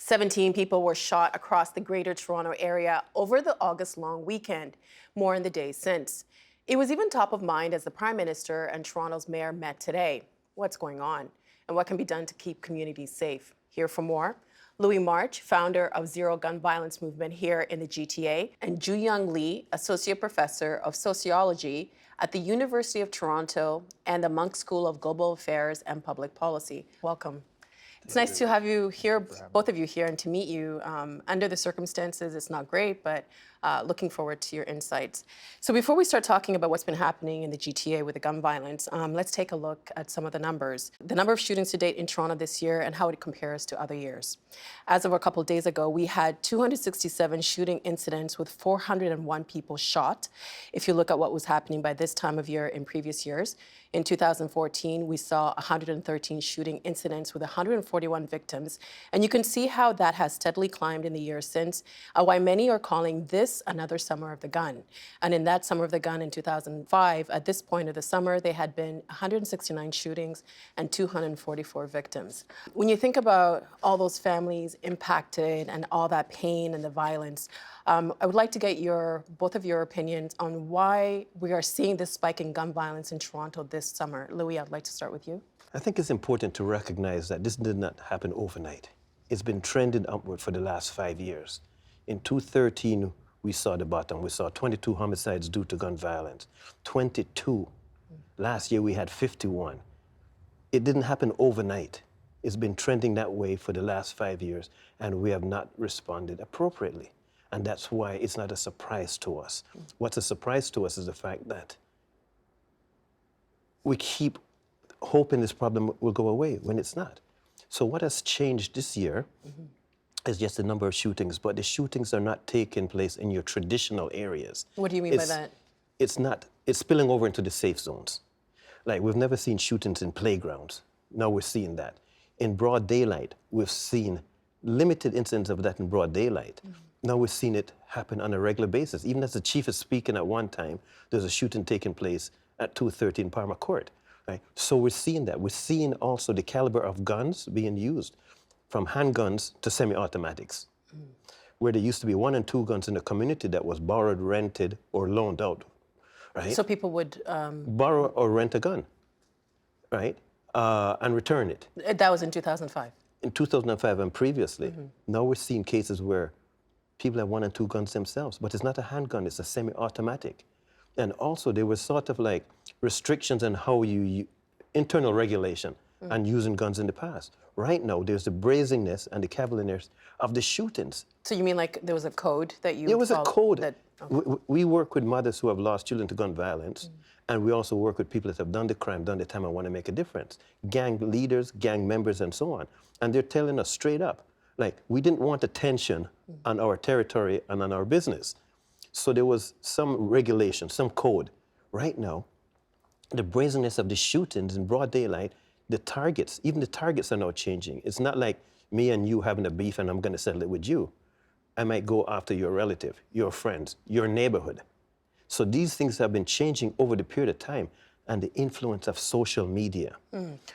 17 people were shot across the Greater Toronto Area over the August long weekend, more in the days since. It was even top of mind as the Prime Minister and Toronto's Mayor met today. What's going on? And what can be done to keep communities safe? Here for more, Louis March, founder of Zero Gun Violence Movement here in the GTA, and Jooyoung Lee, Associate Professor of Sociology at the University of Toronto and the Munk School of Global Affairs and Public Policy. Welcome. It's nice to have you here, both of you here, and to meet you. Under the circumstances, it's not great, but looking forward to your insights. So before we start talking about what's been happening in the GTA with the gun violence, let's take a look at some of the numbers. The number of shootings to date in Toronto this year and how it compares to other years. As of a couple of days ago, we had 267 shooting incidents with 401 people shot. If you look at what was happening by this time of year in previous years, in 2014, we saw 113 shooting incidents with 141 victims. And you can see how that has steadily climbed in the years since, why many are calling this another summer of the gun. And in that summer of the gun in 2005, at this point of the summer, there had been 169 shootings and 244 victims. When you think about all those families impacted and all that pain and the violence, I would like to get both of your opinions on why we are seeing this spike in gun violence in Toronto this summer. Louis, I'd like to start with you. I think it's important to recognize that this did not happen overnight. It's been trending upward for the last 5 years. In 2013, we saw the bottom. We saw 22 homicides due to gun violence. 22. Last year, we had 51. It didn't happen overnight. It's been trending that way for the last 5 years, and we have not responded appropriately. And that's why it's not a surprise to us. What's a surprise to us is the fact that we keep hoping this problem will go away when it's not. So what has changed this year is just the number of shootings, but the shootings are not taking place in your traditional areas. What do you mean by that? It's spilling over into the safe zones. Like, we've never seen shootings in playgrounds. Now we're seeing that. In broad daylight, we've seen limited incidents of that in broad daylight. Now we're seeing it happen on a regular basis. Even as the chief is speaking at one time, there's a shooting taking place at 213 Parma Court. Right? So we're seeing that. We're seeing also the caliber of guns being used, from handguns to semi-automatics, where there used to be 1 and 2 guns in the community that was borrowed, rented, or loaned out. Right? So people would borrow or rent a gun, right, and return it. That was in 2005. In 2005 and previously. Now we're seeing cases where people have 1 and 2 guns themselves, but it's not a handgun, it's a semi-automatic. And also there was sort of like restrictions on how internal regulation on using guns in the past. Right now, there's the brazenness and the cavalierness of the shootings. So you mean like there was a code that you There was a code. Okay. We work with mothers who have lost children to gun violence, and we also work with people that have done the crime, done the time, and want to make a difference. Gang leaders, gang members, and so on. And they're telling us straight up, like, we didn't want attention on our territory and on our business. So there was some regulation, some code. Right now, the brazenness of the shootings in broad daylight, the targets, even the targets are now changing. It's not like me and you having a beef and I'm going to settle it with you. I might go after your relative, your friends, your neighborhood. So these things have been changing over the period of time, and the influence of social media,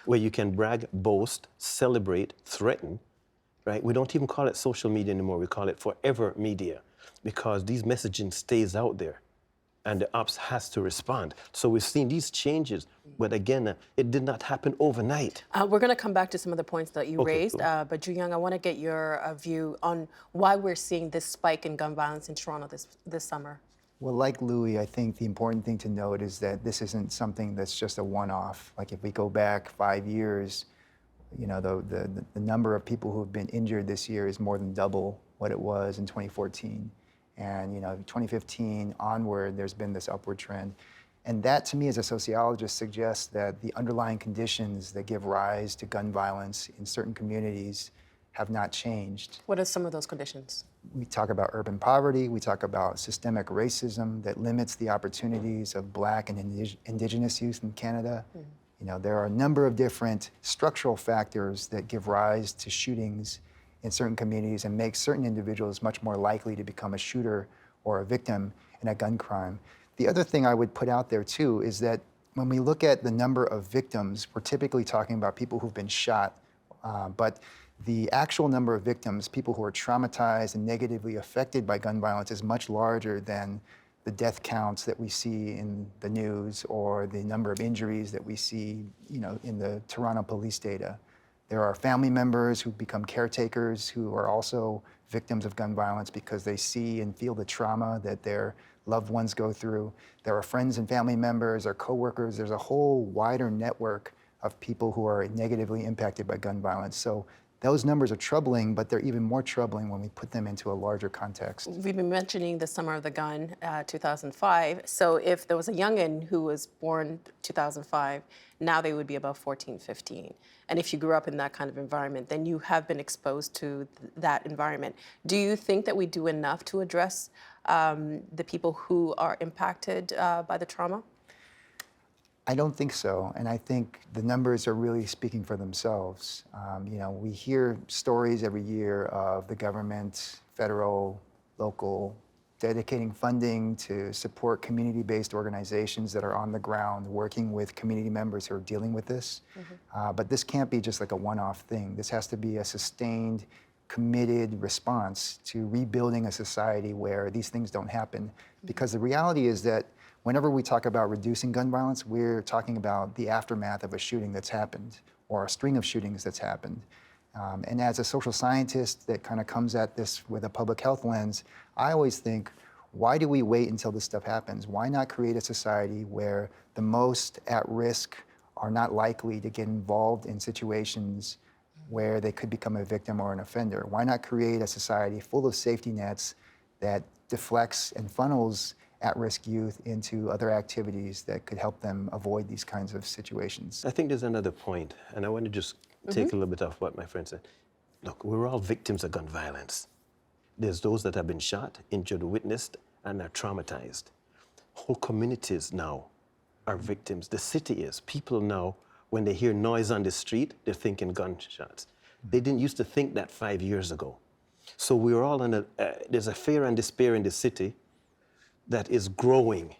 where you can brag, boast, celebrate, threaten, right? We don't even call it social media anymore. We call it forever media, because these messaging stays out there and the ops has to respond. So we've seen these changes, but again, it did not happen overnight. We're going to come back to some of the points that you raised, cool. But Jooyoung, I want to get your view on why we're seeing this spike in gun violence in Toronto this summer. Well, like Louis, I think the important thing to note is that this isn't something that's just a one-off. Like, if we go back 5 years, you know, the number of people who have been injured this year is more than double what it was in 2014. And, you know, 2015 onward, there's been this upward trend. And that, to me, as a sociologist, suggests that the underlying conditions that give rise to gun violence in certain communities have not changed. What are some of those conditions? We talk about urban poverty, we talk about systemic racism that limits the opportunities of Black and Indigenous youth in Canada. You know, there are a number of different structural factors that give rise to shootings in certain communities and make certain individuals much more likely to become a shooter or a victim in a gun crime. The other thing I would put out there too is that when we look at the number of victims, we're typically talking about people who've been shot, but the actual number of victims, people who are traumatized and negatively affected by gun violence, is much larger than the death counts that we see in the news or the number of injuries that we see, in the Toronto police data. There are family members who become caretakers who are also victims of gun violence because they see and feel the trauma that their loved ones go through. There are friends and family members or coworkers. There's a whole wider network of people who are negatively impacted by gun violence. So those numbers are troubling, but they're even more troubling when we put them into a larger context. We've been mentioning the summer of the gun, 2005. So if there was a youngin who was born 2005, now they would be about 14, 15. And if you grew up in that kind of environment, then you have been exposed to that environment. Do you think that we do enough to address the people who are impacted by the trauma? I don't think so, and I think the numbers are really speaking for themselves. We hear stories every year of the government, federal, local, dedicating funding to support community-based organizations that are on the ground working with community members who are dealing with this. But this can't be just like a one-off thing. This has to be a sustained, committed response to rebuilding a society where these things don't happen. Because the reality is that whenever we talk about reducing gun violence, we're talking about the aftermath of a shooting that's happened or a string of shootings that's happened. And as a social scientist that kind of comes at this with a public health lens, I always think, why do we wait until this stuff happens? Why not create a society where the most at risk are not likely to get involved in situations where they could become a victim or an offender? Why not create a society full of safety nets that deflects and funnels at-risk youth into other activities that could help them avoid these kinds of situations? I think there's another point, and I want to just take a little bit off what my friend said. Look, we're all victims of gun violence. There's those that have been shot, injured, witnessed, and are traumatized. Whole communities now are victims. The city is. People now, when they hear noise on the street, they're thinking gunshots. They didn't used to think that 5 years ago. So we're all in there's a fear and despair in the city that is growing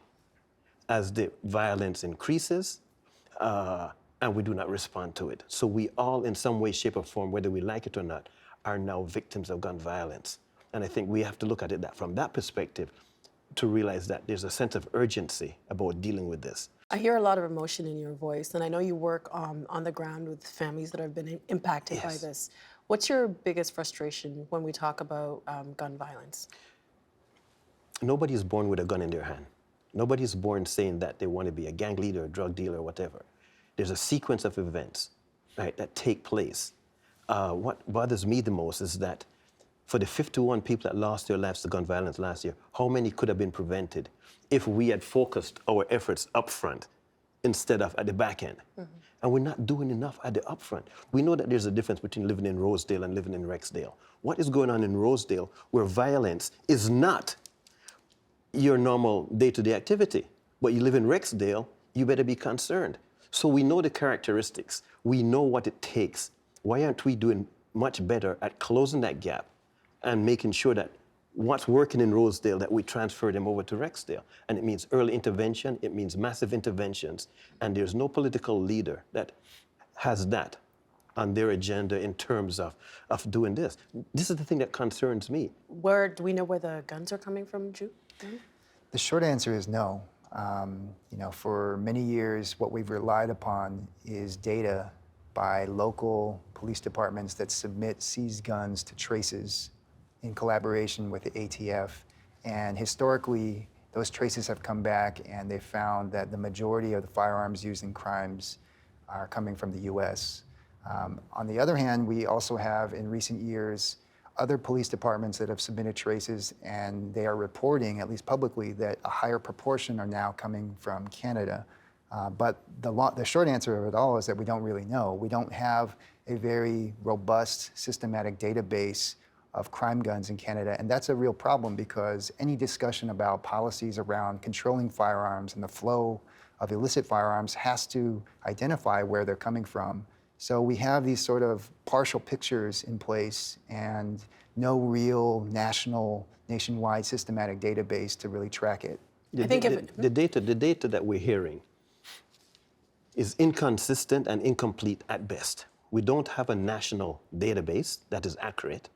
as the violence increases, and we do not respond to it. So we all, in some way, shape, or form, whether we like it or not, are now victims of gun violence. And I think we have to look at it from that perspective to realize that there's a sense of urgency about dealing with this. I hear a lot of emotion in your voice, and I know you work on the ground with families that have been impacted by this. What's your biggest frustration when we talk about gun violence? Nobody is born with a gun in their hand. Nobody is born saying that they want to be a gang leader, a drug dealer, or whatever. There's a sequence of events, right, that take place. What bothers me the most is that for the 51 people that lost their lives to gun violence last year, how many could have been prevented if we had focused our efforts up front instead of at the back end? And we're not doing enough at the upfront. We know that there's a difference between living in Rosedale and living in Rexdale. What is going on in Rosedale where violence is not your normal day-to-day activity, but you live in Rexdale, you better be concerned. So we know the characteristics. We know what it takes. Why aren't we doing much better at closing that gap and making sure that what's working in Rosedale, that we transfer them over to Rexdale? And it means early intervention, it means massive interventions, and there's no political leader that has that on their agenda in terms of doing this. This is the thing that concerns me. Where do we know where the guns are coming from, Joo? The short answer is no. For many years, what we've relied upon is data by local police departments that submit seized guns to traces in collaboration with the ATF. And historically, those traces have come back and they found that the majority of the firearms used in crimes are coming from the US. On the other hand, we also have in recent years other police departments that have submitted traces, and they are reporting, at least publicly, that a higher proportion are now coming from Canada. But the short answer of it all is that we don't really know. We don't have a very robust, systematic database of crime guns in Canada, and that's a real problem because any discussion about policies around controlling firearms and the flow of illicit firearms has to identify where they're coming from. So we have these sort of partial pictures in place and no real nationwide systematic database to really track it. The data that we're hearing is inconsistent and incomplete at best. We don't have a national database that is accurate.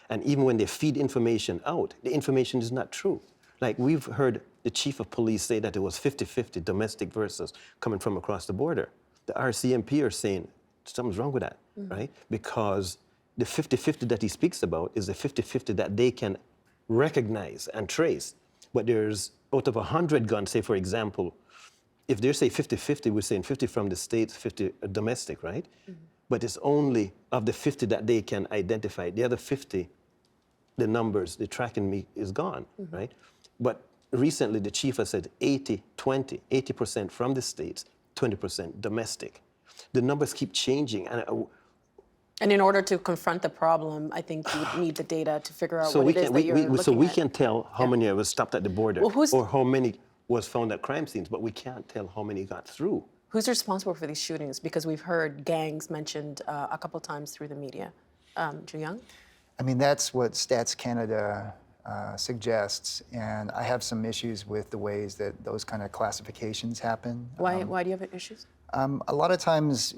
And even when they feed information out, the information is not true. Like we've heard the chief of police say that it was 50-50 domestic versus coming from across the border. The RCMP are saying something's wrong with that, right? Because the 50-50 that he speaks about is the 50-50 that they can recognize and trace. But there's out of 100 guns, say for example, if they say 50-50, we're saying 50 from the States, 50 domestic, right? But it's only of the 50 that they can identify. The other 50, the numbers, the tracking me is gone, right? But recently the chief has said 80-20, 80% from the States, 20% domestic. The numbers keep changing. And in order to confront the problem, I think you would need the data to figure out So what we it is can, that you're looking so we at. can tell how many was stopped at the border Well, or how many was found at crime scenes, but we can't tell how many got through. Who's responsible for these shootings? Because we've heard gangs mentioned a couple times through the media. Jooyoung? I mean, that's what Stats Canada suggests, and I have some issues with the ways that those kind of classifications happen. Why do you have issues? A lot of times,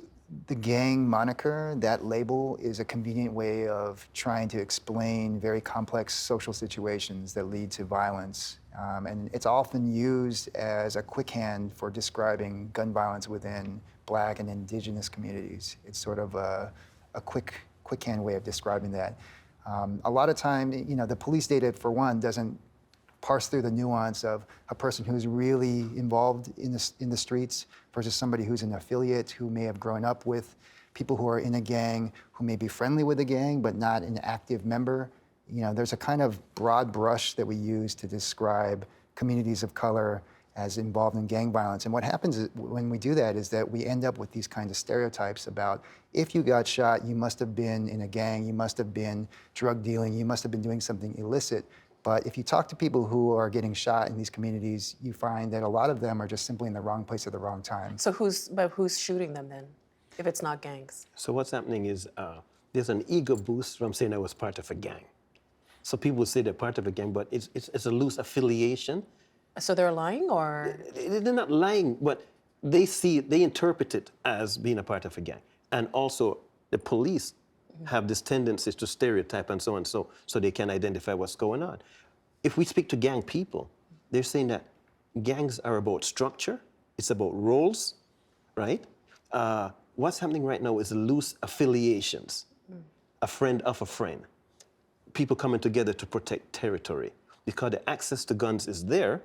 the gang moniker, that label, is a convenient way of trying to explain very complex social situations that lead to violence. And it's often used as a quick hand for describing gun violence within Black and Indigenous communities. It's sort of a quick hand way of describing that. A lot of time, the police data, for one, doesn't parse through the nuance of a person who's really involved in the streets versus somebody who's an affiliate who may have grown up with people who are in a gang, who may be friendly with a gang but not an active member. There's a kind of broad brush that we use to describe communities of color as involved in gang violence. And what happens when we do that is that we end up with these kinds of stereotypes about if you got shot, you must have been in a gang, you must have been drug dealing, you must have been doing something illicit. But if you talk to people who are getting shot in these communities, you find that a lot of them are just simply in the wrong place at the wrong time. So who's shooting them then, if it's not gangs? So what's happening is there's an ego boost from saying I was part of a gang. So people say they're part of a gang, but it's a loose affiliation. So they're lying, or? They're not lying, but they interpret it as being a part of a gang. And also the police have this tendency to stereotype and so on, so they can identify what's going on. If we speak to gang people, they're saying that gangs are about structure, it's about roles, right? What's happening right now is loose affiliations, a friend of a friend, people coming together to protect territory. Because the access to guns is there,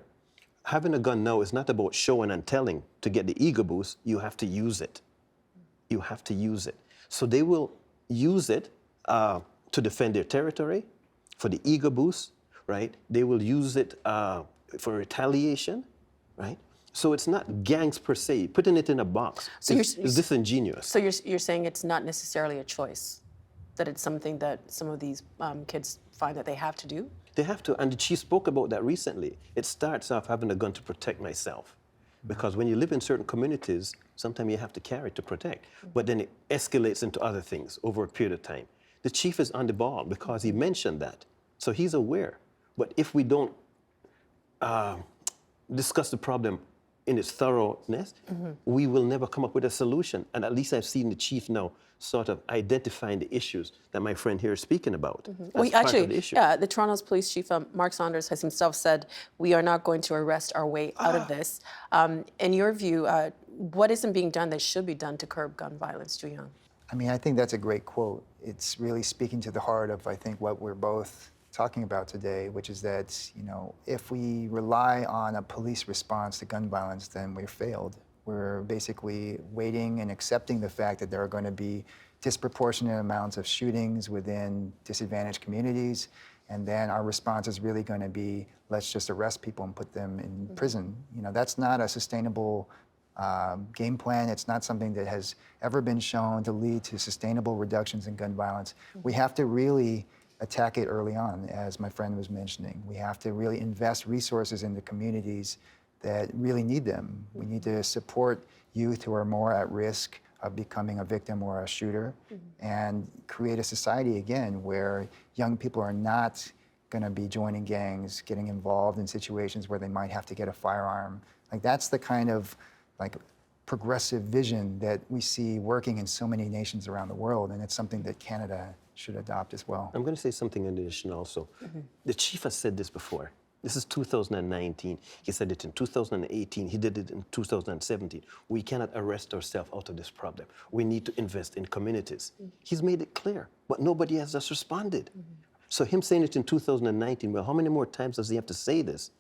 having a gun now is not about showing and telling to get the ego boost, you have to use it. You have to use it. So they will use it to defend their territory, for the ego boost, right? They will use it for retaliation, right? So it's not gangs per se. Putting it in a box is disingenuous. So you're saying it's not necessarily a choice, that it's something that some of these kids find that they have to do? They have to, and the chief spoke about that recently. It starts off having a gun to protect myself. Because when you live in certain communities, sometimes you have to carry to protect. But then it escalates into other things over a period of time. The chief is on the ball because he mentioned that. So he's aware. But if we don't discuss the problem in its thoroughness, we will never come up with a solution. And at least I've seen the chief now sort of identifying the issues that my friend here is speaking about. That's part of the issue. Yeah, the Toronto's police chief, Mark Saunders, has himself said, we are not going to arrest our way out of this. In your view, what isn't being done that should be done to curb gun violence, Jooyoung? I mean, I think that's a great quote. It's really speaking to the heart of, I think, what we're both talking about today, which is that, if we rely on a police response to gun violence, then we've failed. We're basically waiting and accepting the fact that there are going to be disproportionate amounts of shootings within disadvantaged communities, and then our response is really going to be, let's just arrest people and put them in prison. That's not a sustainable game plan. It's not something that has ever been shown to lead to sustainable reductions in gun violence. We have to really attack it early on, as my friend was mentioning. We have to really invest resources in the communities that really need them. We need to support youth who are more at risk of becoming a victim or a shooter, and create a society, again, where young people are not going to be joining gangs, getting involved in situations where they might have to get a firearm. That's the kind of progressive vision that we see working in so many nations around the world, and it's something that Canada should adopt as well. I'm going to say something in addition also. The chief has said this before. This is 2019. He said it in 2018. He did it in 2017. We cannot arrest ourselves out of this problem. We need to invest in communities. He's made it clear, but nobody has just responded. So him saying it in 2019, well, how many more times does he have to say this?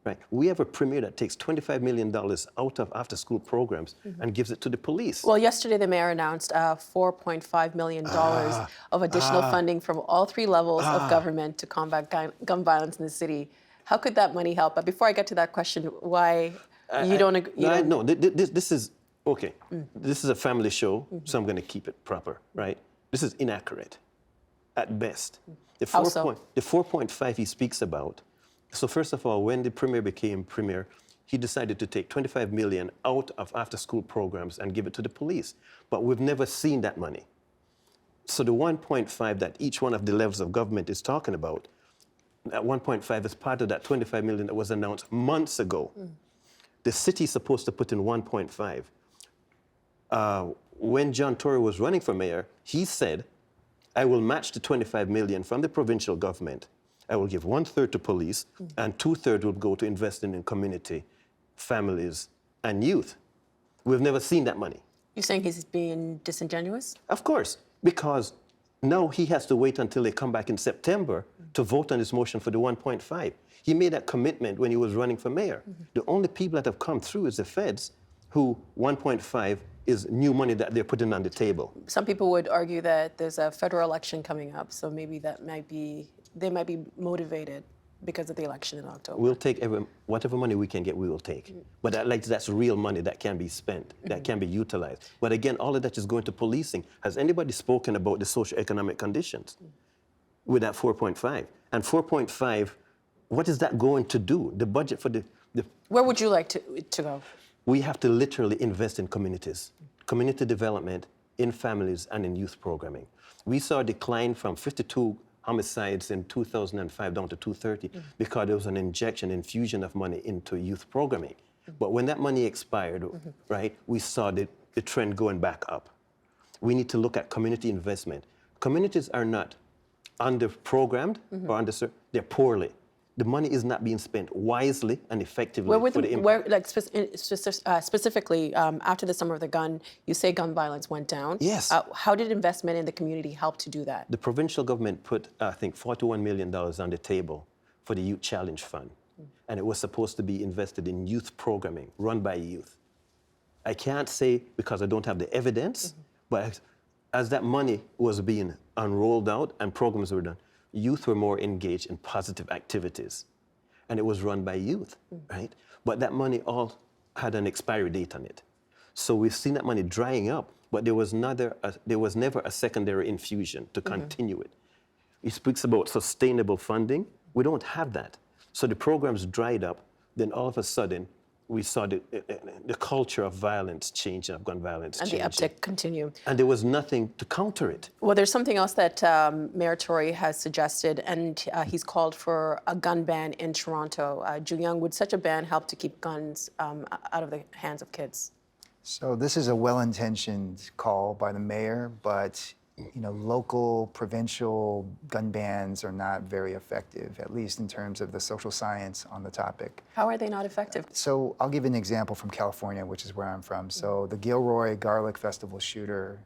Right? We have a premier that takes $25 million out of after-school programs and gives it to the police. Well, yesterday the mayor announced $4.5 million of additional funding from all three levels of government to combat gun violence in the city. How could that money help? But before I get to that question, why you don't agree? No, this is, okay, this is a family show, so I'm going to keep it proper, right? This is inaccurate at best. The How so? The 4.5 he speaks about, so first of all, when the premier became premier, he decided to take 25 million out of after-school programs and give it to the police. But we've never seen that money. So the 1.5 that each one of the levels of government is talking about, that 1.5 is part of that 25 million that was announced months ago. The city is supposed to put in 1.5. When John Tory was running for mayor, he said, I will match the 25 million from the provincial government. I will give 1/3 to police and 2/3 will go to investing in community, families, and youth. We've never seen that money. You're saying he's being disingenuous? Of course, because now he has to wait until they come back in September to vote on his motion for the 1.5. He made that commitment when he was running for mayor. The only people that have come through is the feds, who 1.5 is new money that they're putting on the table. Some people would argue that there's a federal election coming up, so maybe they might be motivated because of the election in October. We'll take whatever money we can get, we will take. But that's real money that can be spent, that can be utilized. But again, all of that is going to policing. Has anybody spoken about the socioeconomic conditions with that 4.5? And 4.5, what is that going to do? The budget for the Where would you like to go? we have to literally invest in communities, community development, in families, and in youth programming. We saw a decline from 52 homicides in 2005 down to 230 because there was an infusion of money into youth programming. But when that money expired, right, we saw the trend going back up. We need to look at community investment. Communities are not under-programmed or underserved, they're poorly. The money is not being spent wisely and effectively for the impact. Specifically, after the summer of the gun, you say gun violence went down. Yes. How did investment in the community help to do that? The provincial government put, I think, $41 million on the table for the Youth Challenge Fund. And it was supposed to be invested in youth programming run by youth. I can't say because I don't have the evidence, but as that money was being unrolled out and programs were done, youth were more engaged in positive activities. And it was run by youth, right? But that money all had an expiry date on it. So we've seen that money drying up, but there was never a secondary infusion to continue it. He speaks about sustainable funding. We don't have that. So the programs dried up, then all of a sudden, we saw the culture of violence change, of gun violence change. And the uptick continue. And there was nothing to counter it. Well, there's something else that Mayor Tory has suggested, and he's called for a gun ban in Toronto. Jooyoung, would such a ban help to keep guns out of the hands of kids? So this is a well-intentioned call by the mayor, but local, provincial gun bans are not very effective, at least in terms of the social science on the topic. How are they not effective? So I'll give you an example from California, which is where I'm from. So the Gilroy Garlic Festival shooter,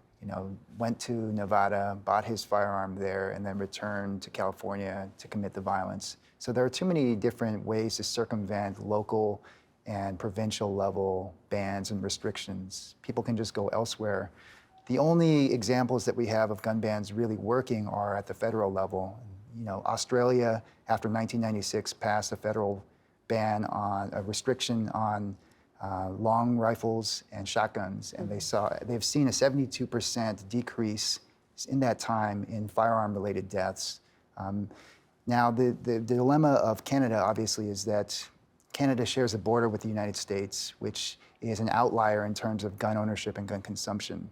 went to Nevada, bought his firearm there, and then returned to California to commit the violence. So there are too many different ways to circumvent local and provincial level bans and restrictions. People can just go elsewhere. The only examples that we have of gun bans really working are at the federal level. Australia, after 1996, passed a federal ban on a restriction on long rifles and shotguns, and they've seen a 72% decrease in that time in firearm-related deaths. Now, the dilemma of Canada, obviously, is that Canada shares a border with the United States, which is an outlier in terms of gun ownership and gun consumption.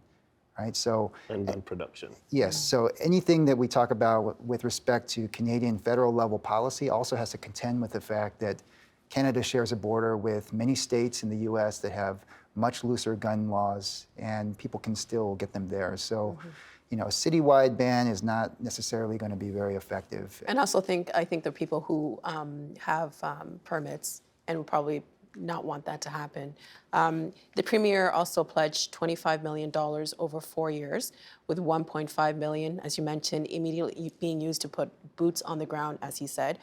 Right? And gun production. Yes. So anything that we talk about with respect to Canadian federal level policy also has to contend with the fact that Canada shares a border with many states in the U.S. that have much looser gun laws, and people can still get them there. So, you know, a citywide ban is not necessarily going to be very effective. And I think the people who have permits and will probably not want that to happen. The premier also pledged $25 million over 4 years, with $1.5 million, as you mentioned, immediately being used to put boots on the ground, as he said.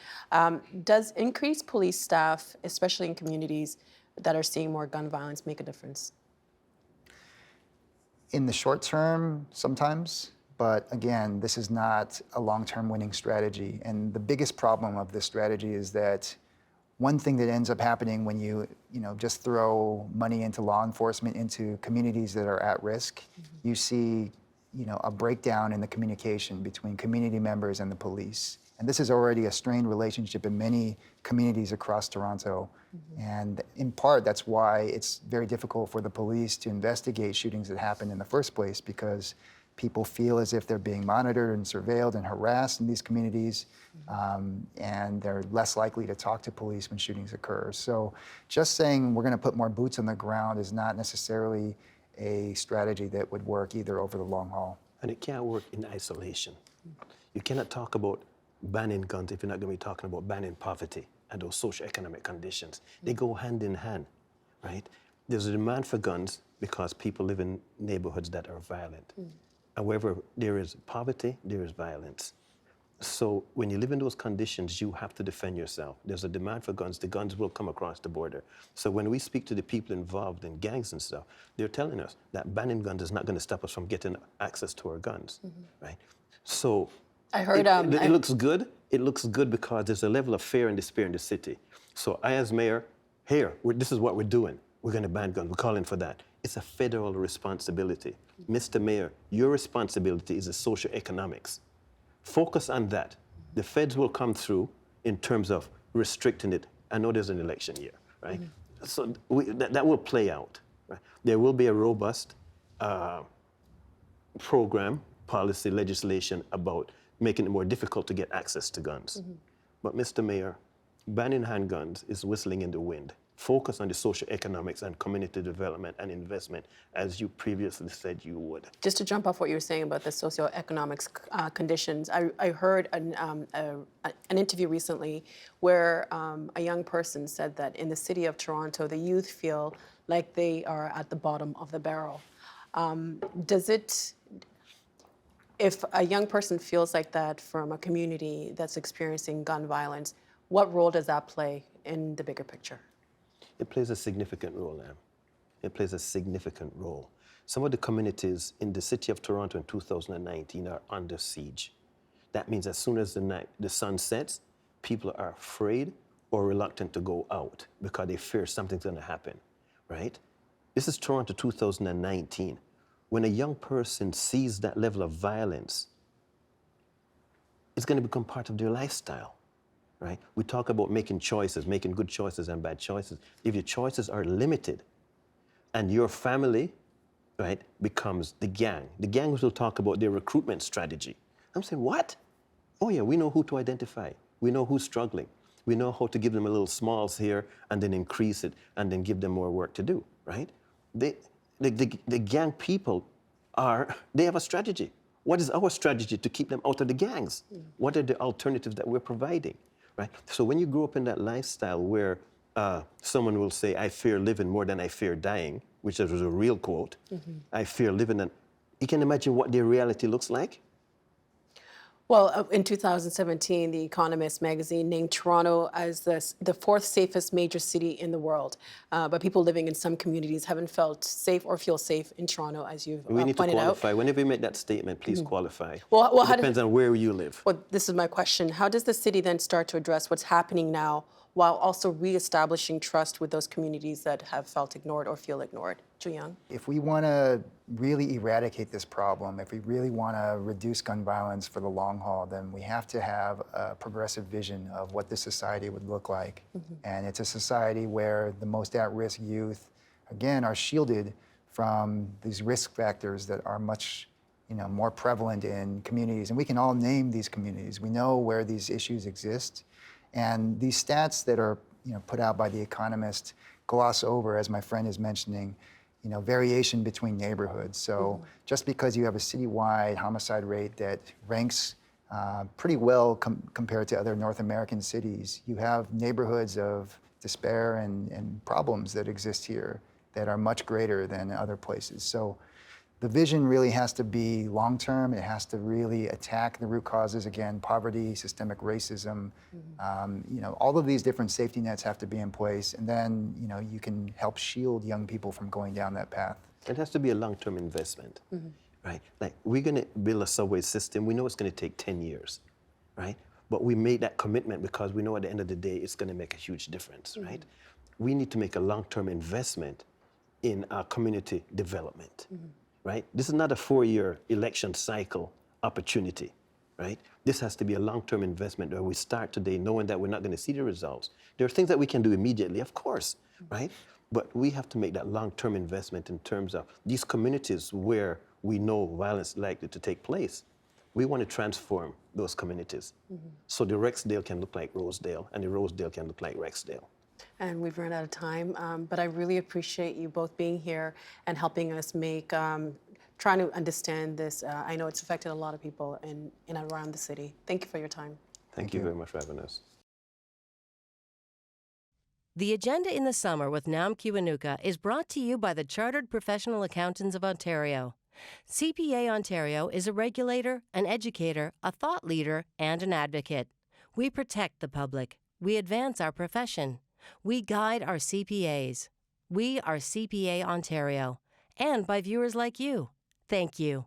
Does increased police staff, especially in communities that are seeing more gun violence, make a difference? In the short term, sometimes, but again, this is not a long-term winning strategy. And the biggest problem of this strategy is that one thing that ends up happening when you just throw money into law enforcement, into communities that are at risk, you see, a breakdown in the communication between community members and the police. And this is already a strained relationship in many communities across Toronto. And in part, that's why it's very difficult for the police to investigate shootings that happen in the first place, because people feel as if they're being monitored and surveilled and harassed in these communities, and they're less likely to talk to police when shootings occur. So just saying we're going to put more boots on the ground is not necessarily a strategy that would work either over the long haul. And it can't work in isolation. You cannot talk about banning guns if you're not going to be talking about banning poverty and those socioeconomic conditions. They go hand in hand, right? There's a demand for guns because people live in neighborhoods that are violent. However, there is poverty, there is violence. So when you live in those conditions, you have to defend yourself. There's a demand for guns. The guns will come across the border. So when we speak to the people involved in gangs and stuff, they're telling us that banning guns is not going to stop us from getting access to our guns, right? So I heard it looks good. It looks good because there's a level of fear and despair in the city. So I, as mayor, this is what we're doing. We're going to ban guns. We're calling for that. It's a federal responsibility. Mr. Mayor, your responsibility is the socioeconomics. Focus on that. The feds will come through in terms of restricting it. I know there's an election year, right? So that will play out. Right? There will be a robust program, policy, legislation about making it more difficult to get access to guns. But Mr. Mayor, banning handguns is whistling in the wind. Focus on the social economics and community development and investment, as you previously said you would. Just to jump off what you were saying about the socioeconomics conditions, I heard an interview recently where a young person said that in the city of Toronto, the youth feel like they are at the bottom of the barrel. If a young person feels like that from a community that's experiencing gun violence, what role does that play in the bigger picture? It plays a significant role, Em. It plays a significant role. Some of the communities in the city of Toronto in 2019 are under siege. That means as soon as the sun sets, people are afraid or reluctant to go out because they fear something's going to happen, right? This is Toronto 2019. When a young person sees that level of violence, it's going to become part of their lifestyle. Right? We talk about making choices, making good choices and bad choices. If your choices are limited and your family, right, becomes the gangs will talk about their recruitment strategy. I'm saying, what? Oh yeah, we know who to identify. We know who's struggling. We know how to give them a little smalls here and then increase it and then give them more work to do, right? The gang people they have a strategy. What is our strategy to keep them out of the gangs? What are the alternatives that we're providing? Right? So when you grow up in that lifestyle where someone will say, I fear living more than I fear dying, which is a real quote, I fear living, and you can imagine what their reality looks like? Well, in 2017, The Economist magazine named Toronto as the fourth safest major city in the world. But people living in some communities haven't felt safe or feel safe in Toronto, as you've pointed out. We need to qualify. Whenever you make that statement, please qualify. Well, it depends on where you live. Well, this is my question. How does the city then start to address what's happening now while also reestablishing trust with those communities that have felt ignored or feel ignored? Jooyoung? If we want to really eradicate this problem, if we really want to reduce gun violence for the long haul, then we have to have a progressive vision of what this society would look like. And it's a society where the most at-risk youth, again, are shielded from these risk factors that are much more prevalent in communities. And we can all name these communities. We know where these issues exist. And these stats that are put out by The Economist gloss over, as my friend is mentioning, variation between neighborhoods. So just because you have a citywide homicide rate that ranks pretty well compared to other North American cities, you have neighborhoods of despair and problems that exist here that are much greater than other places. So the vision really has to be long-term. It has to really attack the root causes, again, poverty, systemic racism. All of these different safety nets have to be in place, and then you can help shield young people from going down that path. It has to be a long-term investment, right? Like, we're going to build a subway system. We know it's going to take 10 years, right? But we made that commitment because we know at the end of the day it's going to make a huge difference, right? We need to make a long-term investment in our community development, right? This is not a 4-year election cycle opportunity, right? This has to be a long-term investment where we start today knowing that we're not going to see the results. There are things that we can do immediately, of course, right? But we have to make that long-term investment in terms of these communities where we know violence is likely to take place. We want to transform those communities so the Rexdale can look like Rosedale and the Rosedale can look like Rexdale. And we've run out of time, but I really appreciate you both being here and helping us trying to understand this. I know it's affected a lot of people in and around the city. Thank you for your time. Thank you very much for having us. The Agenda in the Summer with Nam Kiwanuka is brought to you by the Chartered Professional Accountants of Ontario. CPA Ontario is a regulator, an educator, a thought leader, and an advocate. We protect the public. We advance our profession. We guide our CPAs. We are CPA Ontario. And by viewers like you. Thank you.